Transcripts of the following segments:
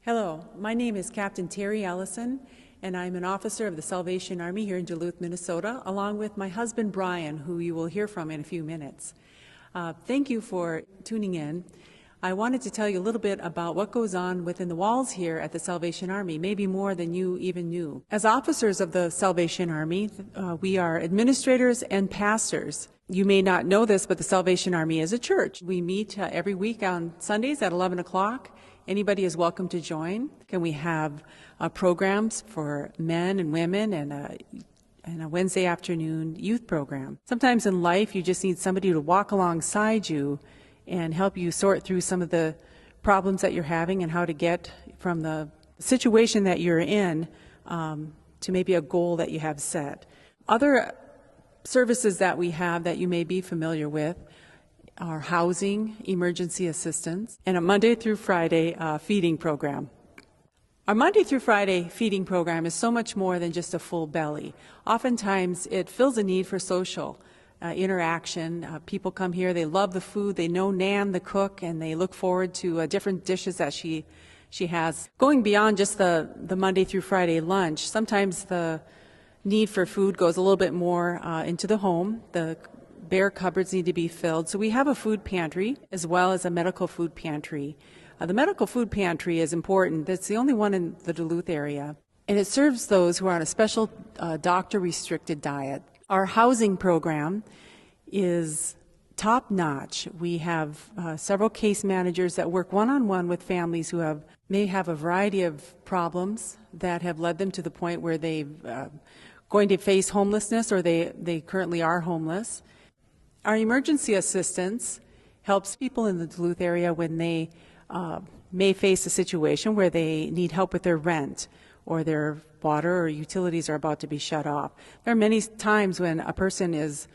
Hello, my name is Captain Terry Ellison, and I'm an officer of the Salvation Army here in Duluth, Minnesota, along with my husband Brian, who you will hear from in a few minutes. Thank you for tuning in. I wanted to tell you a little bit about what goes on within the walls here at the Salvation Army, maybe more than you even knew. As officers of the Salvation Army, we are administrators and pastors. You may not know this, but the Salvation Army is a church. We meet every week on Sundays at 11 o'clock. Anybody is welcome to join. And we have programs for men and women and a Wednesday afternoon youth program. Sometimes in life, you just need somebody to walk alongside you and help you sort through some of the problems that you're having and how to get from the situation that you're in to maybe a goal that you have set. Other services that we have that you may be familiar with are housing, emergency assistance, and a Monday through Friday feeding program. Our Monday through Friday feeding program is so much more than just a full belly. Oftentimes it fills a need for social interaction. People come here, they love the food, they know Nan, the cook, and they look forward to different dishes that she has. Going beyond just the Monday through Friday lunch, sometimes the need for food goes a little bit more into the home. The bare cupboards need to be filled. So we have a food pantry as well as a medical food pantry. The medical food pantry is important. It's the only one in the Duluth area, and it serves those who are on a special doctor-restricted diet. Our housing program is top-notch. We have several case managers that work one-on-one with families who may have a variety of problems that have led them to the point where they're going to face homelessness or they currently are homeless. Our emergency assistance helps people in the Duluth area when they may face a situation where they need help with their rent or their water or utilities are about to be shut off. There are many times when a person is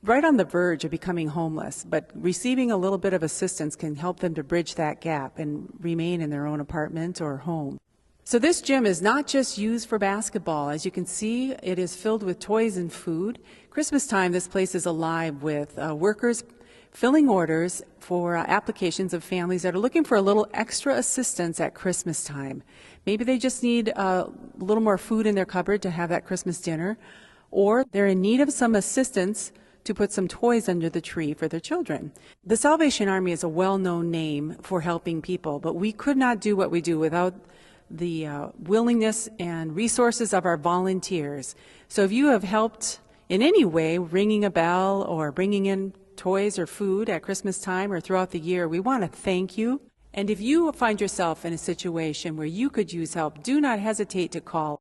right on the verge of becoming homeless, but receiving a little bit of assistance can help them to bridge that gap and remain in their own apartment or home. So this gym is not just used for basketball. As you can see, it is filled with toys and food. Christmas time, this place is alive with workers filling orders for applications of families that are looking for a little extra assistance at Christmas time. Maybe they just need a little more food in their cupboard to have that Christmas dinner, or they're in need of some assistance to put some toys under the tree for their children. The Salvation Army is a well-known name for helping people, but we could not do what we do without the willingness and resources of our volunteers. So if you have helped in any way, ringing a bell or bringing in toys or food at Christmas time or throughout the year, we want to thank you. And if you find yourself in a situation where you could use help, do not hesitate to call.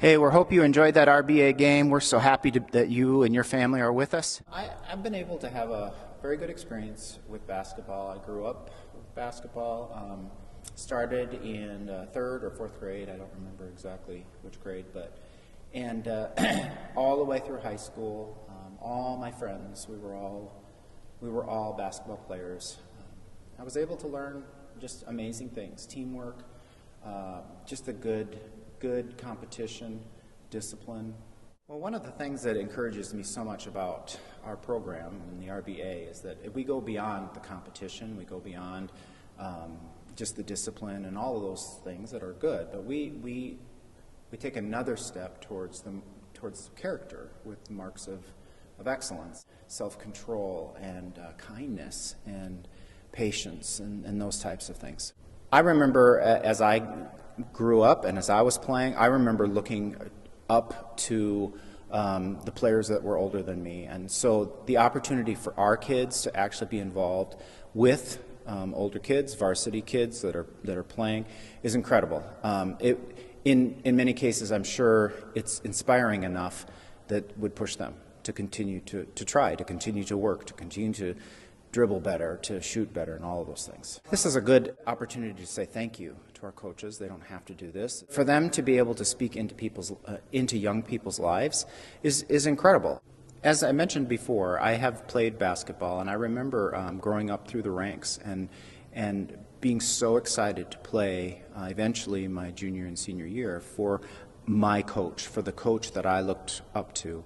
Hey, we hope you enjoyed that RBA game. We're so happy that you and your family are with us. I've been able to have a very good experience with basketball. I grew up with basketball, started in third or fourth grade. I don't remember exactly which grade, and all the way through high school. All my friends, we were all basketball players. I was able to learn just amazing things: teamwork, just the good competition, discipline. Well, one of the things that encourages me so much about our program in the RBA is that if we go beyond the competition, we go beyond just the discipline and all of those things that are good, but we take another step towards character with the marks of excellence, self-control and kindness and patience and those types of things. I remember as I grew up and as I was playing, I remember looking up to the players that were older than me, and so the opportunity for our kids to actually be involved with older kids, varsity kids that are playing, is incredible. In many cases, I'm sure it's inspiring enough that would push them to continue to try, to continue to work, to continue to dribble better, to shoot better, and all of those things. This is a good opportunity to say thank you to our coaches. They don't have to do this. For them to be able to speak into young people's lives is incredible. As I mentioned before, I have played basketball, and I remember growing up through the ranks and being so excited to play eventually my junior and senior year for my coach, for the coach that I looked up to.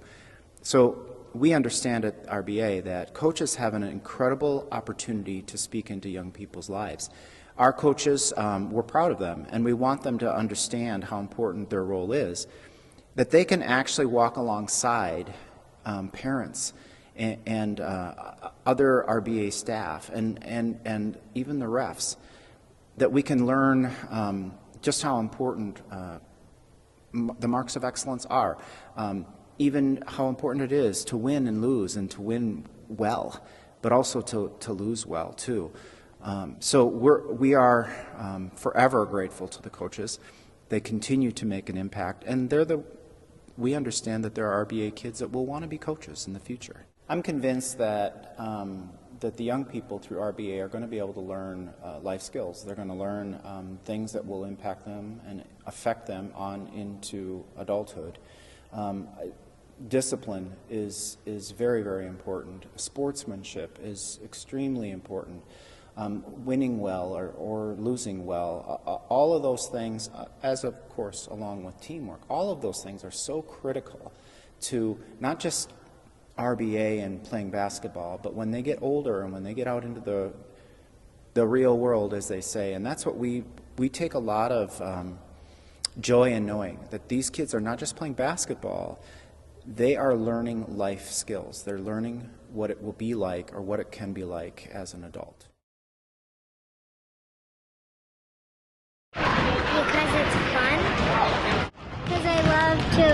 So we understand at RBA that coaches have an incredible opportunity to speak into young people's lives. Our coaches, we're proud of them, and we want them to understand how important their role is, that they can actually walk alongside parents and other RBA staff and even the refs, that we can learn just how important the marks of excellence are. Even how important it is to win and lose, and to win well, but also to lose well too. So we are forever grateful to the coaches. They continue to make an impact, and we understand that there are RBA kids that will want to be coaches in the future. I'm convinced that the young people through RBA are going to be able to learn life skills. They're going to learn things that will impact them and affect them on into adulthood. Discipline is very, very important. Sportsmanship is extremely important. Winning well or losing well, all of those things, as of course along with teamwork, all of those things are so critical to not just RBA and playing basketball, but when they get older and when they get out into the real world, as they say. And that's what we take a lot of joy in knowing, that these kids are not just playing basketball, they are learning life skills. They're learning what it will be like, or what it can be like as an adult. Because it's fun. Because I love to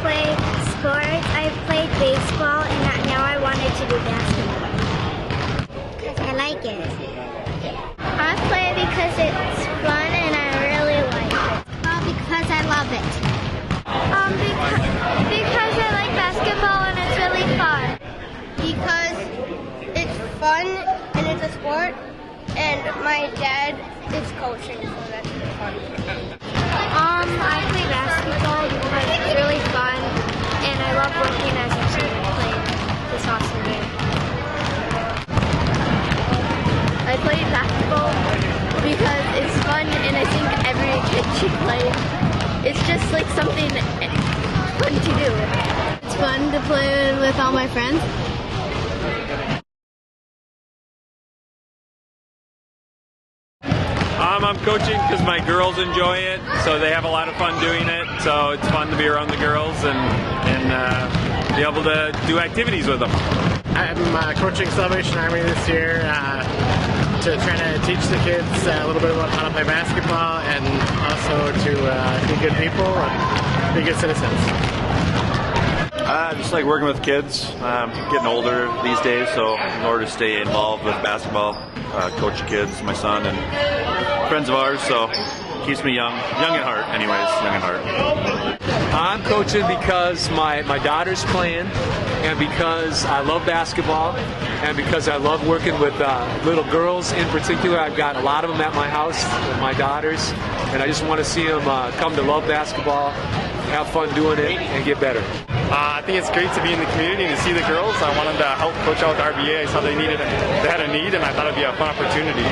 play sports. I've played baseball, and now I wanted to do basketball. Because I like it. I play it because it's fun and I really like it. Because I love it. Because I like basketball and it's really fun. Because it's fun and it's a sport, and my dad is coaching, so that's fun. I play basketball because it's really fun, and I love working as a team and playing this awesome game. I play basketball because it's fun, and I think every kid should play. It's just like something fun to do. It's fun to play with all my friends. I'm coaching because my girls enjoy it, so they have a lot of fun doing it. So it's fun to be around the girls and be able to do activities with them. I'm coaching Salvation Army this year to try to teach the kids a little bit about how to play basketball, and also to be good people and be good citizens. Just like working with kids. Getting older these days, so in order to stay involved with basketball, coach kids, my son, and friends of ours, so keeps me young at heart anyways, young at heart. I'm coaching because my daughter's playing, and because I love basketball, and because I love working with little girls in particular. I've got a lot of them at my house, my daughters, and I just want to see them come to love basketball, have fun doing it, and get better. I think it's great to be in the community and to see the girls. I wanted to help coach out the RBA. I saw they had a need, and I thought it'd be a fun opportunity.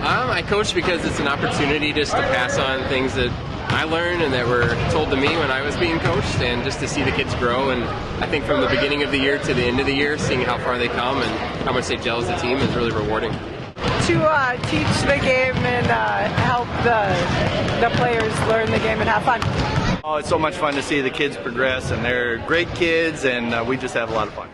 I coach because it's an opportunity just to pass on things that I learned and that were told to me when I was being coached, and just to see the kids grow. And I think from the beginning of the year to the end of the year, seeing how far they come and how much they gel as a team is really rewarding. To teach the game and help the players learn the game and have fun. Oh, it's so much fun to see the kids progress, and they're great kids, and we just have a lot of fun.